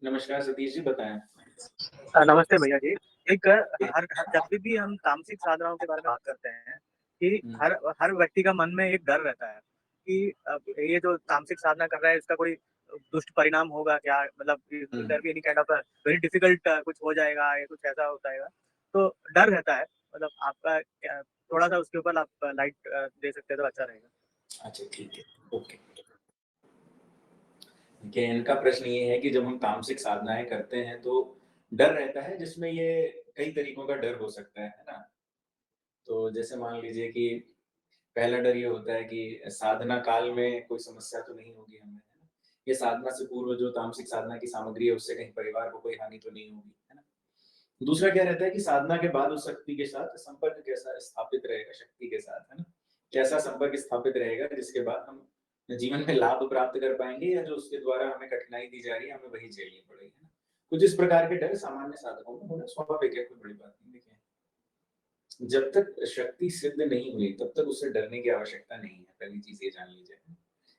नमस्कार सतीश जी, बताएँ। नमस्ते भैया जी। एक हर हर जब भी हम तामसिक साधनाओं के बारे में बात करते हैं कि हुँ, हर हर व्यक्ति का मन में एक डर रहता है कि ये जो तामसिक साधना कर रहा है इसका कोई दुष्ट परिणाम होगा क्या? मतलब हुँ। Will there be any kind of very difficult कुछ हो जाएगा या कुछ ऐसा हो जाएगा। तो डर रहता है। मतलब आपका क्या थोड़ा-सा उसके ऊपर आप लाइट दे सकते हैं तो अच्छा रहेगा। अच्छा, ठीक है, ओके। देखिए, इनका प्रश्न ये है कि जब हम तामसिक साधनाएँ करते हैं, तो डर रहता है, जिसमें ये कई तरीकों का डर हो सकता है ना? तो जैसे मान लीजिए कि पहला डर ये होता है कि साधना काल में कोई समस्या तो नहीं होगी हमें, है ना? ये साधना से पूर्व जो तामसिक साधना की सामग्री है, उससे कहीं परिवार को कोई हानि तो नहीं होगी, है ना? दूसरा क्या रहता है कि साधना के बाद उस शक्ति के साथ संपर्क कैसा स्थापित रहेगा शक्ति के साथ, है ना? कैसा संपर्क स्थापित रहेगा जिसके बाद हम जीवन में लाभ प्राप्त कर पाएँगे या जो उसके द्वारा हमें कठिनाई दी जा रही है, हमें वही झेलनी पड़ेगी, है ना? कुछ इस प्रकार के डर सामान्य साधकों में होना स्वाभाविक है, कोई बड़ी बात नहीं। देखिए, जब तक शक्ति सिद्ध नहीं हुई, तब तक उससे डरने की आवश्यकता नहीं है, पहली चीज़ ये जान लीजिए।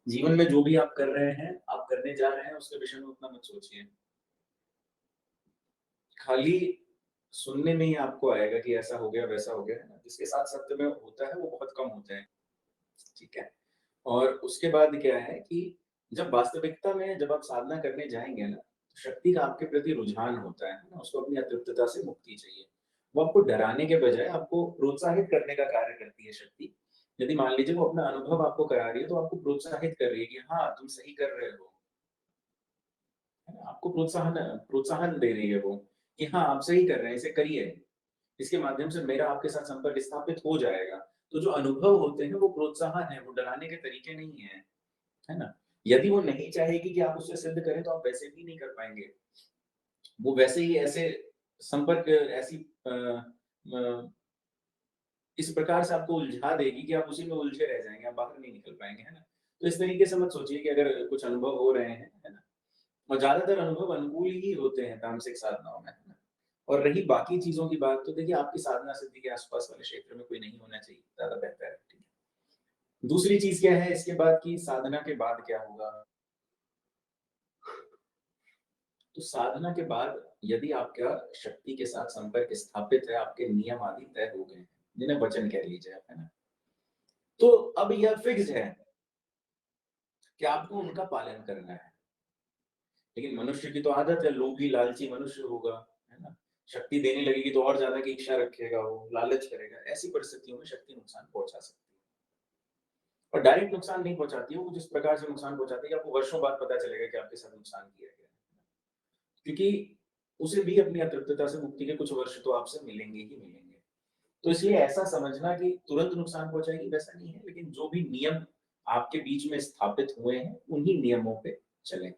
जीवन में जो भी आप कर रहे हैं, आप करने जा रहे हैं, उसके विषय में उतना मत सोचिए। खाली सुनने में ही आपको आएगा कि ऐसा हो गया, वैसा हो गया, है ना? जिसके साथ सत्य में होता है, वो बहुत कम होते हैं, ठीक है? और उसके बाद क्या है कि जब वास्तविकता में जब आप साधना करने जाएँगे ना, तो शक्ति का आपके प्रति रुझान होता है ना? उसको अपनी अतृप्तता से मुक्ति चाहिए। वो आपको डराने के बजाय आपको प्रोत्साहित करने का कार्य करती है शक्ति। यदि मान लीजिए वो अपना अनुभव आपको करा रही है, तो आपको प्रोत्साहित कर रही है कि हाँ, तुम सही कर रहे हो। है ना? आपको प्रोत्साहन प्रोत्साहन दे रही है वो, कि हाँ, आप सही कर रहे हैं, इसे करिए। इसके माध्यम से मेरा आपके साथ संपर्क स्थापित हो जाएगा। तो जो अनुभव होते हैं वो प्रोत्साहन है, वो डराने के तरीके नहीं हैं, है ना? यदि वो नहीं चाहेगी कि आप उसे सिद्ध करें तो आप वैसे भी नहीं कर पाएँगे। वो वैसे ही ऐसे संपर्क ऐसी अ, इस प्रकार से आपको उलझा देगी कि आप उसी में उलझे रह जाएँगे, आप बाहर नहीं निकल पाएँगे, है ना? तो इस तरीके से मत सोचिए कि अगर कुछ अनुभव हो रहे हैं, है ना? और ज़्यादातर अनुभव अनुकूल ही होते हैं तामसिक साधनाओं में, है ना? और रही बाकी चीज़ों की बात तो देखिए आपकी साधना सिद्धि के आस-पास वाले क्षेत्र में कोई नहीं होना चाहिए, ज़्यादा बेहतर है, ठीक है? दूसरी चीज़ क्या है इसके बाद कि साधना के बाद क्या होगा? तो साधना के बाद यदि आपका शक्ति के साथ संपर्क स्थापित है, आपके नियम आदि तय हो गए हैं, जिन्हें वचन कह लीजिए आप, है ना? तो अब यह फिक्स्ड है कि आपको उनका पालन करना है। लेकिन मनुष्य की तो आदत है, लोभी लालची मनुष्य होगा, है ना? शक्ति देने लगेगी तो और ज़्यादा की इच्छा रखेगा वो, लालच करेगा। ऐसी परिस्थितियों में शक्ति नुकसान पहुँचा सकती है। और डायरेक्ट नुकसान नहीं पहुँचाती है, वो जिस प्रकार से नुकसान पहुँचाती है, आपको वर्षों बाद पता चलेगा कि आपके साथ नुकसान किया गया है। क्योंकि उसे भी अपनी अतृप्तता से मुक्ति के कुछ वर्ष तो आपसे मिलेंगे ही मिलेंगे। तो इसलिए ऐसा समझना कि तुरंत नुकसान पहुँचाएगी वैसा नहीं है, लेकिन जो भी नियम आपके बीच में स्थापित हुए हैं, उन्हीं नियमों पे चलें।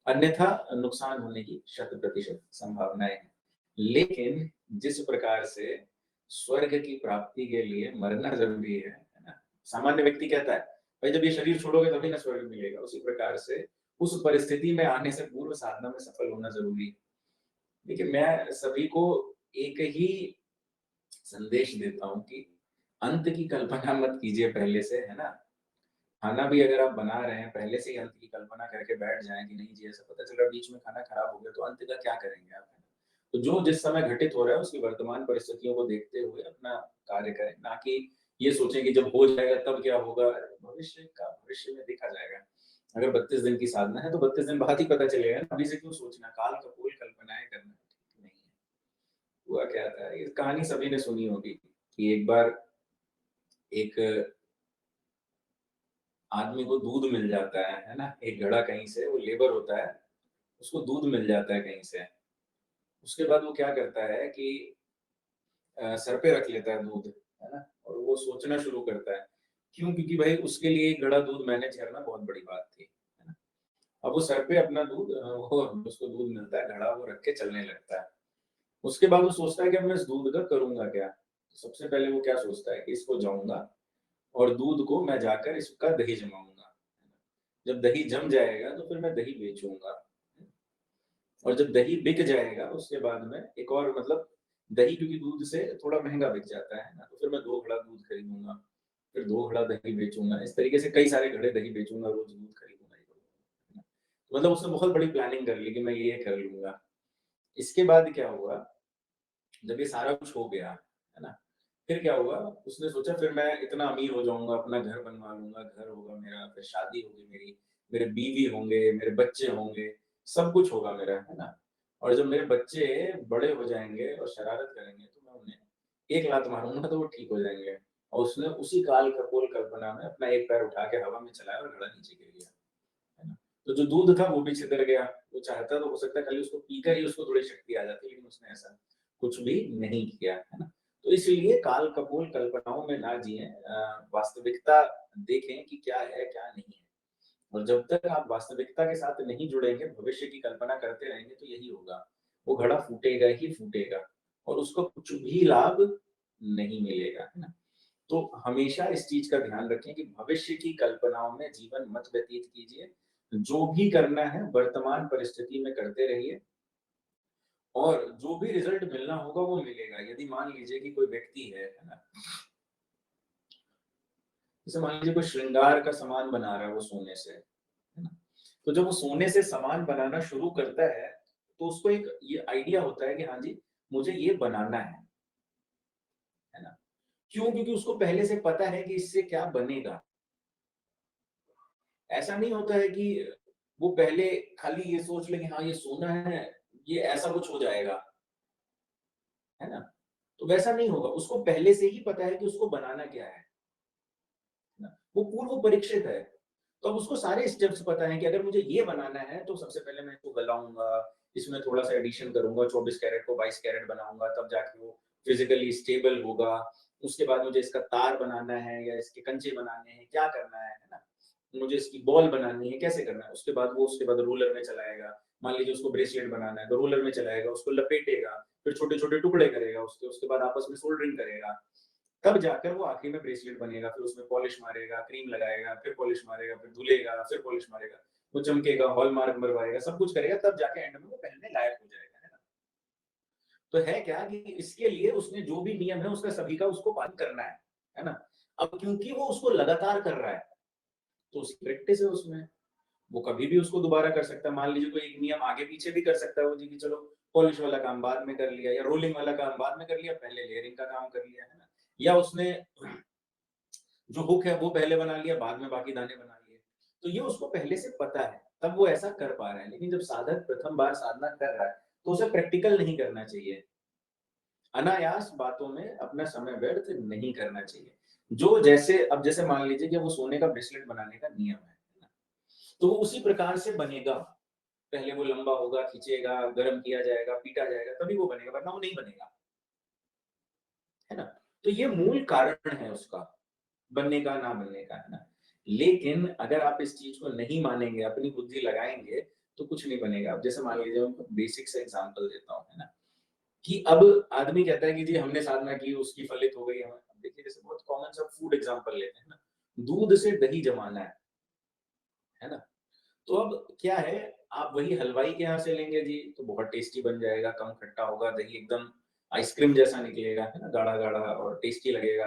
अन्यथा नुकसान होने की शत-प्रतिशत संभावनाएँ हैं। लेकिन जिस प्रकार से स्वर्ग की प्राप्ति के लिए मरना ज़रूरी है ना? सामान्य व्यक्ति कहता है, भाई जब ये शरीर छोड़ोगे तभी ना स्वर्ग मिलेगा। उसी प्रकार से उस परिस्थिति में आने से पूर्व साधना में सफल होना ज़रूरी है। देखिए, मैं सभी को एक ही संदेश देता हूँ कि अंत की कल्पना मत कीजिए पहले से, है ना? खाना भी अगर आप बना रहे हैं, पहले से ही अंत की कल्पना करके बैठ जाएँ कि नहीं जी, ऐसा पता चल रहा है बीच में खाना खराब हो गया, तो अंत का क्या करेंगे आप, है ना? तो जो जिस समय घटित हो रहा है, उसकी वर्तमान परिस्थितियों को देखते हुए अपना कार्य करें, ना कि ये सोचें कि जब हो जाएगा तब क्या होगा? भविष्य का भविष्य में देखा जाएगा। अगर 32 दिन की साधना है, तो 32 दिन बाद ही पता चलेगा ना, अभी से क्यों सोचना? काल कपोल कल्पनाएँ करना ठीक नहीं है। हुआ क्या था, ये कहानी सभी ने सुनी होगी कि एक बार एक आदमी को दूध मिल जाता है ना? एक घड़ा कहीं से, वो लेबर होता है, उसको दूध मिल जाता है कहीं से। उसके बाद वो क्या करता है कि सर पे रख लेता है दूध, है ना? और वो सोचना शुरू करता है। क्यों? क्योंकि भाई उसके लिए एक घड़ा दूध मैनेज करना बहुत बड़ी बात थी, है ना? अब वो सर पे अपना दूध वो उसको दूध मिलता है, घड़ा वो रख के चलने लगता है। उसके बाद वो सोचता है कि अब मैं इस दूध का करूँगा क्या? तो सबसे पहले वो क्या सोचता है कि इसको जाऊँगा और दूध को मैं जाकर इसका दही जमाऊँगा। जब दही जम जाएगा तो फिर मैं दही बेचूँगा। और जब दही बिक जाएगा उसके बाद में एक और मतलब दही क्योंकि दूध से थोड़ा महँगा बिक जाता है ना, तो फिर मैं 2 घड़ा दूध खरीदूँगा, फिर 2 घड़ा दही बेचूँगा। इस तरीके से कई सारे घड़े दही बेचूँगा, रोज़ दूध खरीदूँगा, ये करूँगा। मतलब उसने बहुत बड़ी प्लानिंग कर ली कि मैं ये कर लूँगा। इसके बाद क्या हुआ, जब ये सारा कुछ हो गया, है ना? फिर क्या हुआ, उसने सोचा फिर मैं इतना अमीर हो जाऊँगा, अपना घर बनवा लूँगा, घर होगा मेरा, फिर शादी होगी मेरी, मेरे बीवी होंगे, मेरे बच्चे होंगे, सब कुछ होगा मेरा, है ना? और जब मेरे बच्चे बड़े हो जाएँगे और शरारत करेंगे, तो मैं उन्हें एक लात मारूँगा तो वो ठीक हो जाएँगे। और उसने उसी काल कपोल कल्पना में अपना एक पैर उठा के हवा में चलाया और घड़ा नीचे गिर गया, है ना? तो जो दूध था वो भी छितर गया। वो चाहता तो हो सकता है खाली उसको पीकर ही उसको थोड़ी शक्ति आ जाती, लेकिन उसने ऐसा कुछ भी नहीं किया, है ना? तो इसलिए काल कपोल कल्पनाओं में ना जिएँ, वास्तविकता देखें कि क्या है, क्या नहीं है। और जब तक आप वास्तविकता के साथ नहीं जुड़ेंगे, भविष्य की कल्पना करते रहेंगे तो यही होगा। वो घड़ा फूटेगा ही फूटेगा और उसको कुछ भी लाभ नहीं मिलेगा, है ना? तो हमेशा इस चीज़ का ध्यान रखें कि भविष्य की कल्पनाओं में जीवन मत व्यतीत कीजिए। जो भी करना है वर्तमान परिस्थिति में करते रहिए और जो भी रिज़ल्ट मिलना होगा वो मिलेगा। यदि मान लीजिए कि कोई व्यक्ति है ना? जैसे मान लीजिए कोई श्रृंगार का सामान बना रहा है वो सोने से, है ना? तो जब वो सोने से सामान बनाना शुरू करता है, तो उसको एक ये आइडिया होता है कि हाँ जी, मुझे ये बनाना है ना? क्यों? क्योंकि उसको पहले से पता है कि इससे क्या बनेगा। ऐसा नहीं होता है कि वो पहले खाली ये सोच ले कि हाँ, ये सोना है, ये ऐसा कुछ हो जाएगा, है ना? तो वैसा नहीं होगा, उसको पहले से ही पता है कि उसको बनाना क्या है ना? वो पूर्व परीक्षित है। तो अब उसको सारे स्टेप्स पता हैं कि अगर मुझे ये बनाना है, तो सबसे पहले मैं इसको गलाऊँगा, इसमें थोड़ा-सा एडिशन करूँगा, 24 कैरेट को 22 कैरेट बनाऊँगा, तब जाके वो फिज़िकली स्टेबल होगा। उसके बाद मुझे इसका तार बनाना है या इसके कंचे बनाने हैं, क्या करना है ना? मुझे इसकी बॉल बनानी है, कैसे करना है? उसके बाद रोलर में चलाएगा। मान लीजिए उसको ब्रेसलेट बनाना है, तो रोलर में चलाएगा, उसको लपेटेगा, फिर छोटे-छोटे टुकड़े करेगा उसके बाद आपस में सोल्डरिंग करेगा। तब जाकर वो आखिरी में ब्रेसलेट बनेगा, फिर उसमें पॉलिश मारेगा, क्रीम लगाएगा, फिर पॉलिश मारेगा, फिर धुलेगा, फिर पॉलिश मारेगा। वो चमकेगा, हॉलमार्क मरवाएगा, सब कुछ करेगा तब जाके एंड में वो पहनने लायक हो जाएगा, है ना? तो है क्या कि इसके लिए उसने जो भी नियम है उसका सभी का उसको पालन करना है ना? अब क्योंकि वो उसको लगातार कर रहा है, तो उसकी प्रैक्टिस है उसमें। वो कभी भी उसको दोबारा कर सकता है। मान लीजिए कोई एक नियम आगे-पीछे भी कर सकता है वो जी कि चलो पॉलिश वाला काम बाद में कर लिया या रोलिंग वाला काम बाद में कर लिया, पहले लेयरिंग का काम कर लिया, है ना? या उसने जो हुक है वो पहले बना लिया, बाद में बाकी दाने बना लिए। तो ये उसको पहले से पता है, तब वो ऐसा कर पा रहा है। लेकिन जब साधक प्रथम बार साधना कर रहा है, तो उसे प्रैक्टिकल नहीं करना चाहिए। अनायास बातों में अपना समय व्यर्थ नहीं करना चाहिए। जो जैसे अब जैसे मान लीजिए कि वो सोने का ब्रेसलेट बनाने का नियम है ना? तो वो उसी प्रकार से बनेगा। पहले वो लंबा होगा, खींचेगा, गरम किया जाएगा, पीटा जाएगा, तभी वो बनेगा, वरना वो नहीं बनेगा, है ना? तो ये मूल कारण है उसका, बनने का, ना बनने का, है ना? लेकिन अगर आप इस चीज़ को नहीं मानेंगे, अपनी बुद्धि लगाएँगे, तो कुछ नहीं बनेगा। अब जैसे मान लीजिए मैं आपको बेसिक सा एग्ज़ाम्पल देता हूँ, है ना? कि अब आदमी कहता है कि जी हमने साधना की, उसकी फलित हो गई हमें। अब देखिए जैसे बहुत कॉमन सा फूड एग्ज़ाम्पल लेते हैं ना, दूध से दही जमाना है ना? तो अब क्या है, आप वही हलवाई के यहाँ से लेंगे जी, तो बहुत टेस्टी बन जाएगा, कम खट्टा होगा, दही एकदम आइसक्रीम जैसा निकलेगा, है ना? गाढ़ा-गाढ़ा और टेस्टी लगेगा।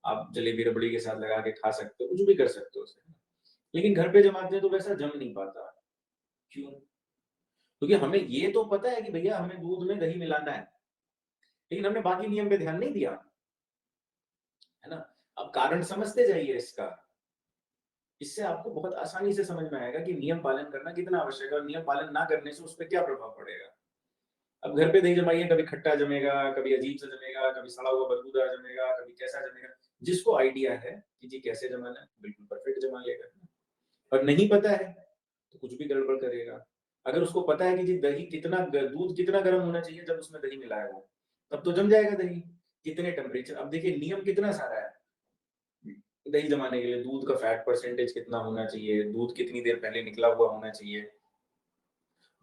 आप जलेबी रबड़ी के साथ लगा के खा सकते हो, कुछ भी कर सकते हो उसे। लेकिन घर पे जमाते हैं तो वैसा जम नहीं पाता। क्यों? क्योंकि हमें ये तो पता है कि भैया हमें दूध में दही मिलाना है, लेकिन हमने बाकी नियम पे ध्यान नहीं दिया, है ना? अब कारण समझते जाइए इसका। इससे आपको बहुत आसानी से समझ में आएगा कि नियम पालन करना कितना आवश्यक है और नियम पालन ना करने से उस पे क्या प्रभाव पड़ेगा। अब घर पे दही जमाइए, कभी खट्टा जमेगा, कभी अजीब सा जमेगा, कभी सड़ा हुआ बदबूदार जमेगा, कभी कैसा जमेगा। जिसको आइडिया है कि जी कैसे जमाना है, बिल्कुल परफेक्ट जमा लेगा। और नहीं पता है, तो कुछ भी गड़बड़ करेगा। अगर उसको पता है कि जी दही कितना दूध कितना गर्म होना चाहिए जब उसमें दही मिलाया हो, तब तो जम जाएगा दही। कितने टेम्परेचर, अब देखिए नियम कितना सारा है। दही जमाने के लिए दूध का फैट परसेंटेज कितना होना चाहिए, दूध कितनी देर पहले निकला हुआ होना चाहिए,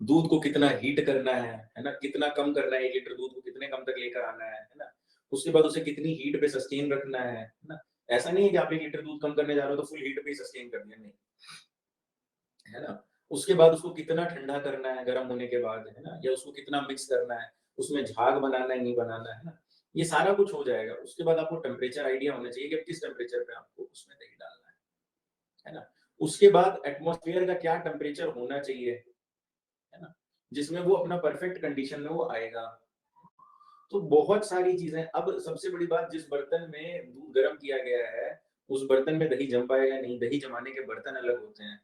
दूध को कितना हीट करना है ना? कितना कम करना है, 1 लीटर दूध को कितने कम तक लेकर आना है ना? उसके बाद उसे कितनी हीट पे सस्टेन रखना है ना? ऐसा नहीं है कि आप 1 लीटर दूध कम करने जा रहे हो तो फुल हीट पे ही सस्टेन कर दिया, नहीं, है ना? उसके बाद उसको कितना ठंडा करना है गरम होने के बाद, है ना? या उसको कितना मिक्स करना है, उसमें झाग बनाना है, नहीं बनाना है ना? ये सारा कुछ हो जाएगा। उसके बाद आपको टेम्परेचर आइडिया होना चाहिए कि अब किस टेम्परेचर पे आपको उसमें दही डालना है ना? उसके बाद एटमॉस्फेयर का क्या टेम्परेचर होना चाहिए, है ना? जिसमें वो अपना परफेक्ट कंडीशन में वो आएगा। तो बहुत सारी चीज़ें, अब सबसे बड़ी बात, जिस बर्तन में दूध गर्म किया गया है, उस बर्तन में दही जम पाएगा या नहीं, दही जमाने के बर्तन अलग होते हैं।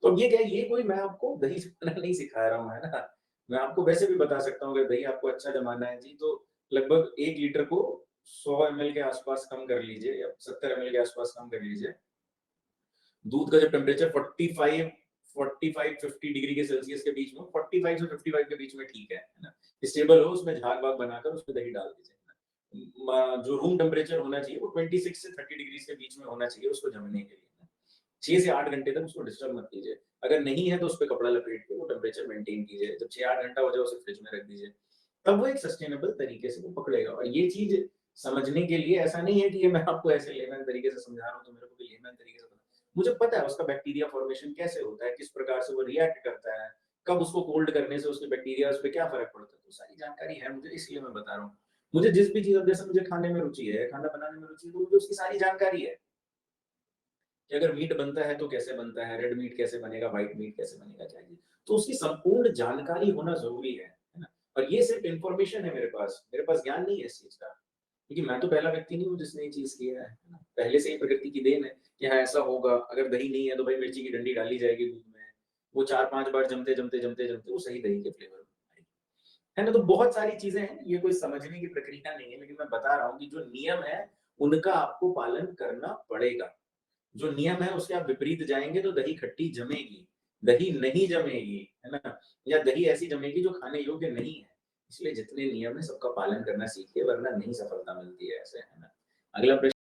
तो अब ये क्या है, ये कोई मैं आपको दही जमाना नहीं सिखा रहा हूँ, है ना? मैं आपको वैसे भी बता सकता हूँ, अगर दही आपको अच्छा जमाना है जी, तो लगभग 1 लीटर को 100 एमएल के आसपास कम कर लीजिए या 70 एमएल के आसपास कम कर लीजिए। दूध का जब टेम्परेचर 45 डिग्री के सेल्सियस के बीच में, 45 से 55 के बीच में ठीक है ना? स्टेबल हो, उसमें झाग-वाग बनाकर उसमें दही डाल दीजिए। जो रूम टेम्परेचर होना चाहिए वो 26 से 30 डिग्री के बीच में होना चाहिए उसको जमने के लिए। 6 से 8 घंटे तक उसको डिस्टर्ब मत कीजिए। अगर नहीं है तो उस पे कपड़ा लपेट के वो टेम्परेचर मेंटेन कीजिए। जब 6-8 घंटा हो जाए उसे फ्रिज में रख दीजिए। तब वो एक सस्टेनेबल तरीके से वो पकड़ेगा। और ये चीज़ समझने के लिए ऐसा नहीं है कि ये मैं आपको ऐसे लेमैन तरीके से समझा रहा हूँ तो मेरे को भी लेमैन तरीके से मुझे पता है उसका बैक्टीरिया फॉर्मेशन कैसे होता है, किस प्रकार से वो रिएक्ट करता है, कब उसको कोल्ड करने से उसके बैक्टीरिया उस पे क्या फ़र्क पड़ता है। तो सारी जानकारी है मुझे, इसलिए मैं बता रहा हूँ। मुझे जिस भी चीज़, अब जैसे मुझे खाने में रुचि है, खाना बनाने में रुचि है, तो मुझे उसकी सारी जानकारी है कि अगर मीट बनता है तो कैसे बनता है, रेड मीट कैसे बनेगा, व्हाइट मीट कैसे बनेगा, क्या चीज़। तो उसकी संपूर्ण जानकारी होना ज़रूरी है ना? और ये सिर्फ़ इन्फॉर्मेशन है मेरे पास ज्ञान नहीं है इस चीज़ का। क्योंकि मैं तो पहला व्यक्ति नहीं हूँ जिसने ये चीज़ किया है ना? पहले से ही प्रकृति की देन है कि हाँ, ऐसा होगा। अगर दही नहीं है तो भाई मिर्ची की डंडी डाली जाएगी दूध में। वो 4-5 बार जमते वो सही दही के फ्लेवर में आएगी। है ना? तो बहुत सारी चीज़ें हैं, ये कोई समझने की प्रक्रिया नहीं है, लेकिन मैं बता रहा हूँ कि जो नियम है, उनका आपको पालन करना पड़ेगा। जो नियम है उसके आप विपरीत जाएँगे तो दही खट्टी जमेगी, दही नहीं जमेगी, है ना? या दही ऐसी जमेगी जो खाने योग्य नहीं है। इसलिए जितने नियम हैं सबका पालन करना सीखिए, वरना नहीं सफलता मिलती है ऐसे, है ना? अगला प्रश्न